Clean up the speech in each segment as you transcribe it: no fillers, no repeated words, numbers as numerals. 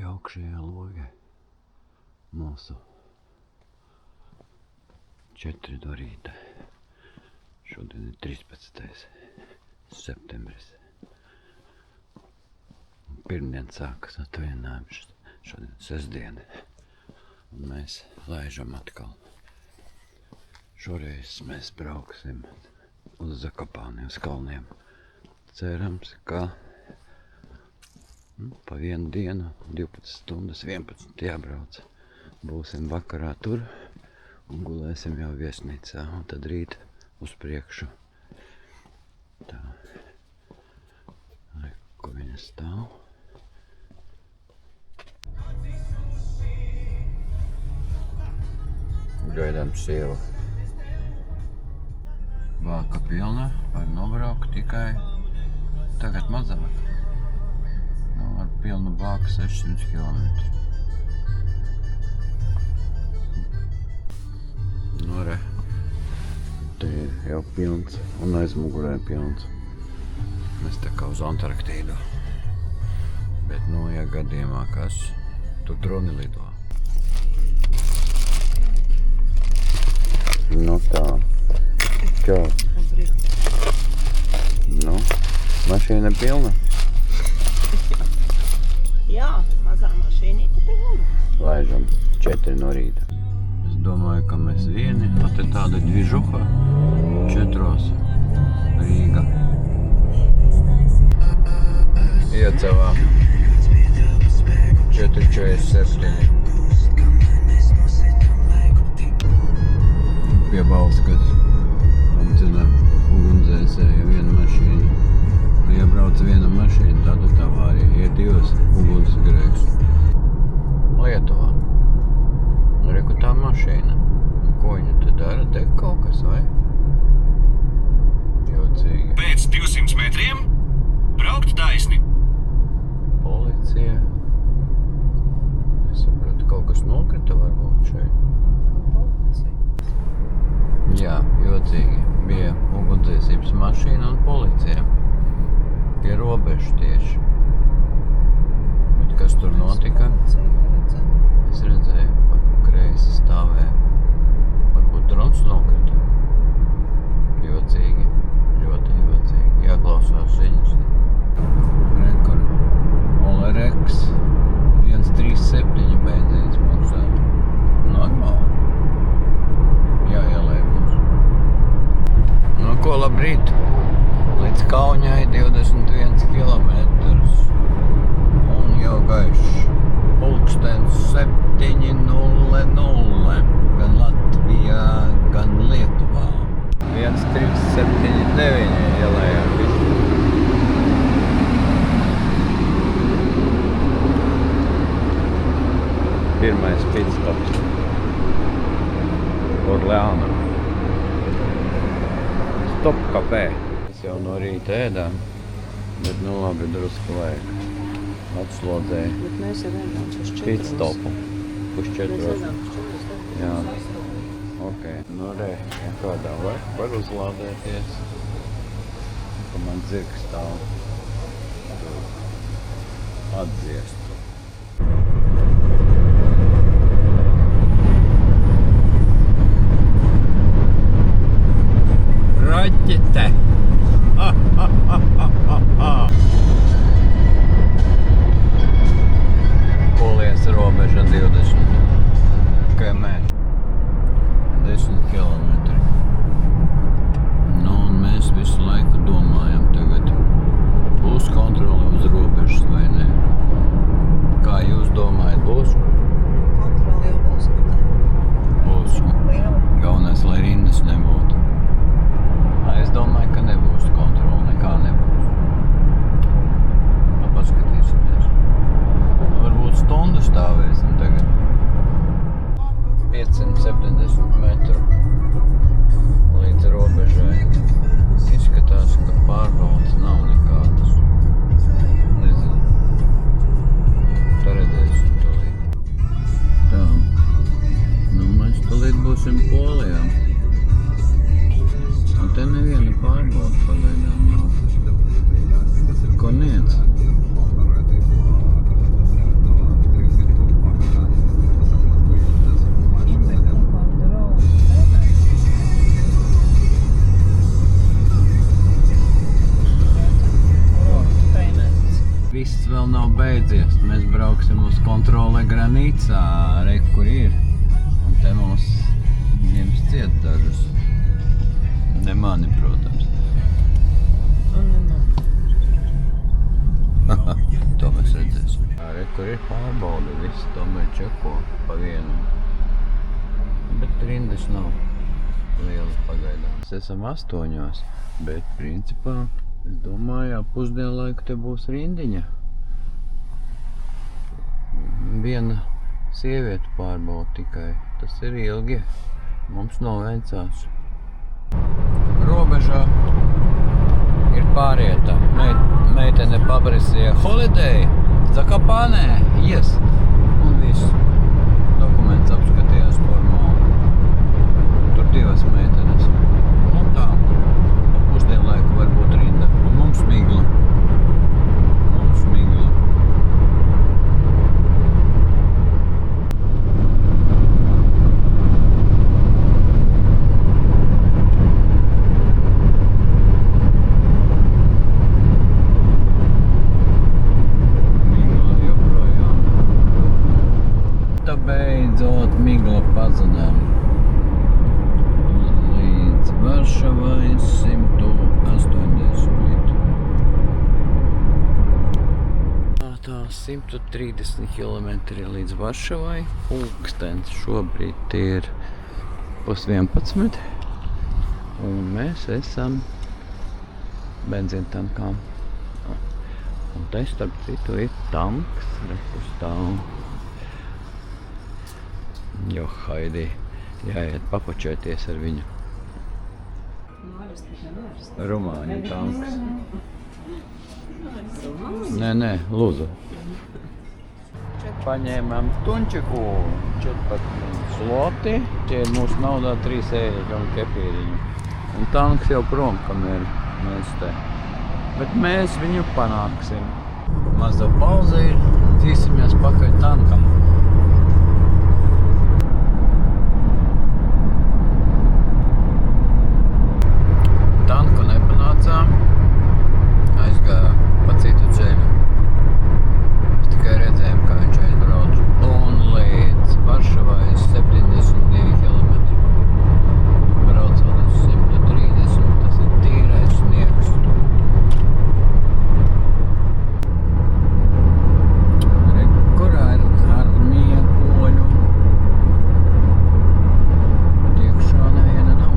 augšējā logē mūsu 4 no rīta. Šodien ir 13. septembris. Pirmdien sākas atvaļinājums, šodien sestdiena. Un mēs laižam atkal. Šoreiz mēs brauksim uz Zakopāni, uz kalniem. Cerams, ka pa vienu dienu, 12 stundas, 11 jābrauc. Būsim vakarā tur un gulēsim jau viesnīcā. Un tad rīt uz priekšu. Tā. Ko viņa stāv. Gaidām sievu. Vāka pilna, var nobraukt tikai tagad mazāk. Ar pilnu vāku 600 km. Nu, re. Te ir jau pilns un aiz mugurē pilns. Mēs tā kā uz Antarktīdu. Bet, ja gadījumā kas, tur droni lido. Tā. Čau. Mašīna pilna? Jā, mazā mašīnīte pilna. Laižam 4 no rīta. Es domāju, ka mēs vieni, te tāda dvižuha 4. Rīga. Iecavā 447. Pie Balskas apdzina ugunsdzēsēja viena mašīna. Ja brauc viena mašīna, tāda avārija. Ir 2 ugunsgrēks. Lietuvā. Reku tā mašīna. Un ko viņa te dara? Deg kaut kas, vai? Jocīgi. Pēc 200 metriem braukt taisni. Policija. Es sapratu, kaut kas nokrita varbūt šeit. Jā, jocīgi. Bija ugunsdzēsības mašīna un policija. Pie robežas tieši. Bet kas tur notika? Es redzēju, pa kreisi stāvēja. Varbūt drons nokrita. Jocīgi. Ļoti jocīgi. Jāklausās ziņas. Rekord. Olerex 137 benzīns maksā. Normāli. Jāielē mums. Ko labrīt? Līdz Kaunijai 21 kilometrus. Un jau gaišs. Pulkstens 7:00. Gan Latvijā, gan Lietuvā. 1379 ielējām visu. Pirmais pitstops. Orleāna. Stop kafē. Mēs jau no rīta ēdām, bet labi drusku vajag. Atslodzēju. Bet mēs jau ēdām uz 4. Pitstopu. Uz 4. Mēs ēdām uz 4. Jā. Ok. Re, ja kādā var uzlādēties. Ka man dzirks stāv. Atdziest. Raķete! Polijas robeža 20 km. 10 km. Un mēs visu laiku domājam tagad. Būs kontrole uz robežas vai ne? Kā jūs domājat, būs? Kontrole jau būs, Būs. Galvenais, lai rindas nebūtu. Es domāju, ka vēl nav beidzies. Mēs brauksim uz kontrole Granīcā, re, kur ir. Un te mums ņems ciet dažus. Ne mani, protams. Un nemaz. To mēs redzēsim. Re, kur ir pārbaude, visi tomēr čeko pa vienam. Bet rindas nav liela pagaidām. Mēs esam 8, bet principā, es domāju, ap pusdienlaiku te būs rindiņa. Viena sieviete pārbauda tikai. Tas ir ilgi. Mums noveicās. Robežā ir pārieta. Meitene paprasīja holiday, Zakopane, yes. Un viss. Dokuments apskatījās formāli. Tur 2 meitenes. Nu tā. Pa pusdienlaiku var būt rinda. Un mums migla. Beidzot migla pazudām. Līdz Varšavai 180. Tā 130 km līdz Varšavai. Pulkstens šobrīd ir 10:30. Un mēs esam benzīntankā. Un te starp citu ir tanks, kur stāv. Jo Haidī jāiet papačēties ar viņu. Rumāņu tanks. Nē, lūdzu. Paņēmām tunčiku 14 zloti. Tie ir mūsu naudā 3 eiro un kepīriņu. Un tanks jau prom, kamēr mēs te. Bet mēs viņu panāksim. Maza pauze ir. Dzīsimies pakaļ tankam. Tanku nepanācām, aizgāja pa citu ceļu. Mēs tikai redzējām, kā viņš aizbrauc. Un līdz Varšavai 72 km. Braucot uz 130, tas ir tīrais sniegs. Kurā ir armija poļu? Iekšā neviena nav.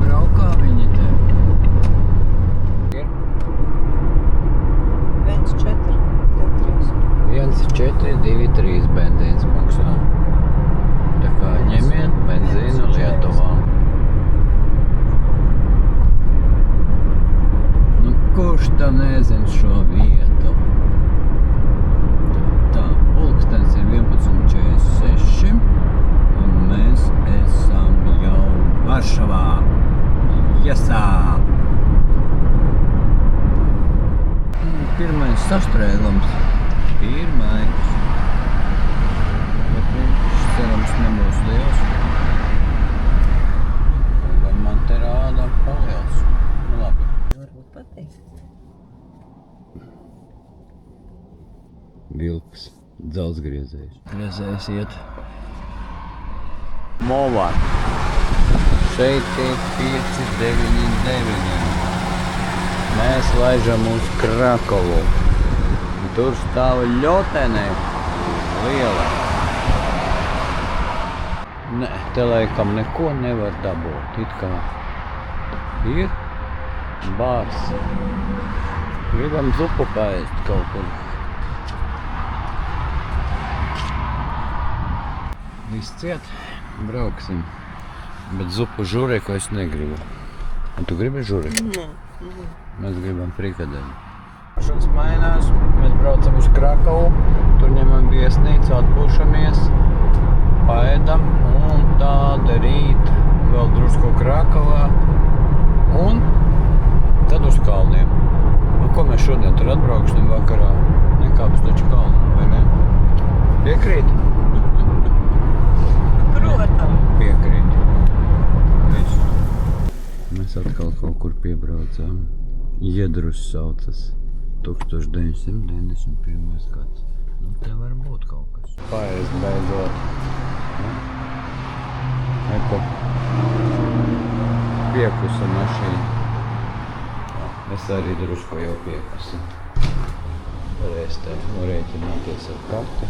Braukā viņi te. 1,423 benzīns maksā. Tā kā ņemiet benzīnu Lietuvā. Nu, kurš tā nezin šo vietu? Tā, pulkstens ir 11:46 un mēs esam jau Varšavā. Jasā! Pirmais sastrēgums. Bet viņš, cerams, nebūs liels. Gan man te rāda paliels. Nu labi. Varbūt pateikt. Vilks, dzelzgriezējs. Griezējs iet. Movar. Šeit ir 599. Mēs laižam uz Krakovu. Tur stāv ļotene liela. Nē, te laikam neko nevar dabūt. It kā ir bārs. Gribam zupu paēst kaut kur. Viss ciet, brauksim. Bet zupu žureku es negribu. Un tu gribi žureku? Nē. Mēs gribam frikadeļu. Šāds mainās, mēs braucam uz Krakavu, tur ņemam viesnīcu, atpūšamies, paēdam un tāda rīt vēl drusku Krakavā un tad uz kalniem. Nu, ko mēs šodien tur atbrauksim vakarā? Nekāpes taču kalnu, vai ne? Piekrīt? kaut kur piebraucām. Iedrus saucas. 1991. gads. Nu, te var būt kaut kas. Paēst beidzot. Eko. Piekusa mašīna. Es arī drusku jau piekusi. Varēs te norēķināties ar karti.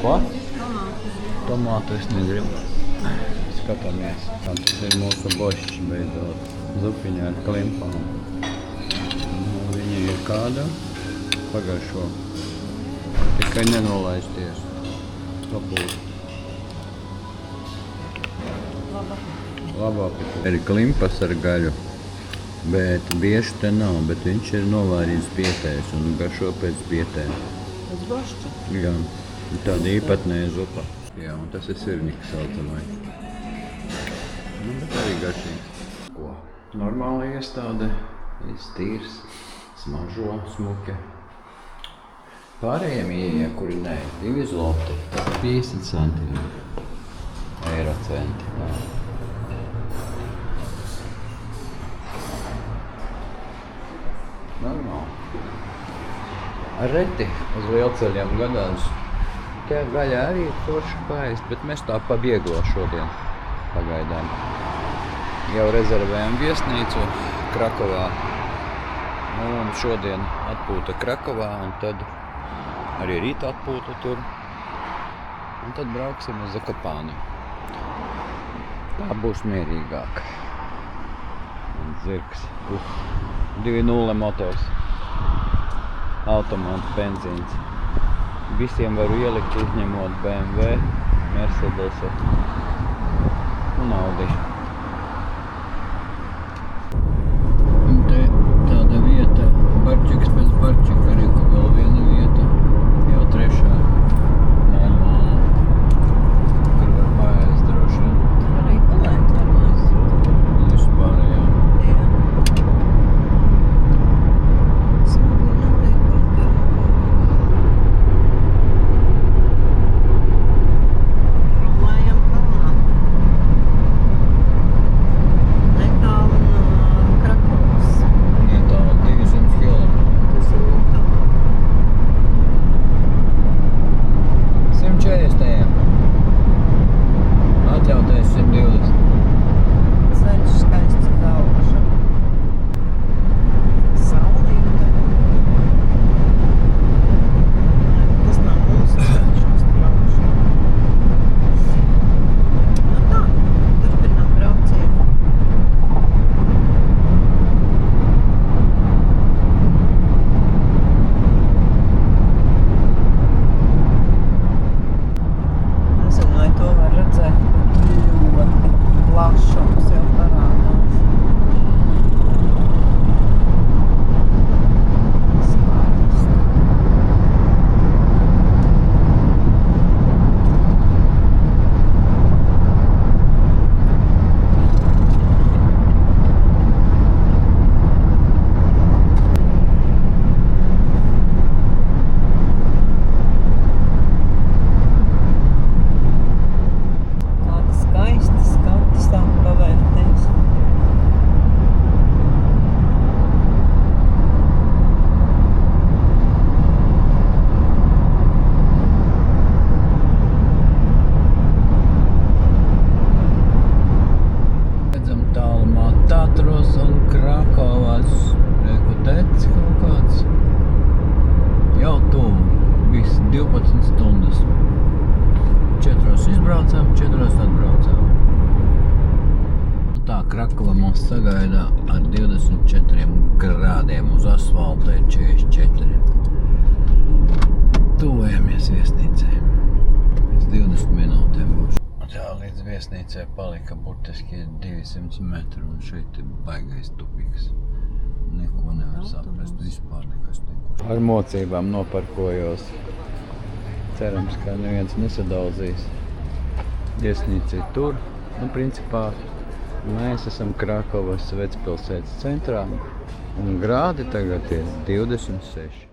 Ko? Tomātu es negribu. Skatāmies. Tas ir mūsu bošs beidzot. Zupiņa ar klimpām. Viņa ir kāda? Pagājušo. Tikai nenolaisties. Papūt. Labāk. Ir klimpas ar gaļu. Bet bieži te nav, bet viņš ir novārījis pietējs un garšo pēc pietēja. Pēc bošķa? Jā. Tāda īpatnēja zupa. Jā, un tas ir sirniks saucamais. Nu, bet arī garšīgs. Ko? Normāla iestāde. Viss tīrs. Smažo, smuki. Pārējiem ieeja, kuri nē. 2 zloti. 50 centiņu. Eiro centi. Jā. Normāli. Ar reti uz lielceļiem gadās. Tie gaļa arī ir forši paēst, bet mēs tā pa vieglo šodien pagaidām. Jau rezervējam viesnīcu Krakovā. Un šodien atpūta Krakovā, un tad arī rīt atpūta tur. Un tad brauksim uz Zakopāni. Tā būs mierīgāk. Un zirgs. 2.0 motors. Automāta benzīns. Visiem varu ielikt, izņemot BMW, Mercedes un Audi. Un te tāda vieta, barčiks pēc barčika, arī vēl viena vieta, jau 3. normāla, kur var paēst droši vien. Arī gulēt normāls. Vispār, jā. Jā. Smagi neliek kaut kā. Runājam kalnā. Netālu no Krakovas. Netālu 200 kilometru. Tas ir netālu. 140. Atļautais 120. Ceļš skaists uz augšu. Saulīte. Tas nav mūsu ceļš uz augšu. Nu tā, turpinām braucienu. Nezinu, vai to var redzēt, bet ļoti plašums jau parādās. Skaisti. Tāda skaista skati sāk pavērties. Redzam tālumā Tatros un Krakovas. Reku tec kaut kāds. Jau tuvu. Viss 12 stundas. 4 izbraucām, 4 atbraucām. Tā Krakova mūs sagaida ar 24 grādiem. Uz asfalta ir 44. Tuvojamies viesnīcai. Pēc 20 minūtēm būs. Tā līdz viesnīcai palika burtiski 200 metru un šeit ir baigais tupiks. Neko nevar saprast, vispār nekas nekur. Ar mocībām noparkojos. Cerams, ka neviens nesadaudzīs. Viesnīca ir tur. Nu, principā, mēs esam Krakovas vecpilsētas centrā un grādi tagad ir 26.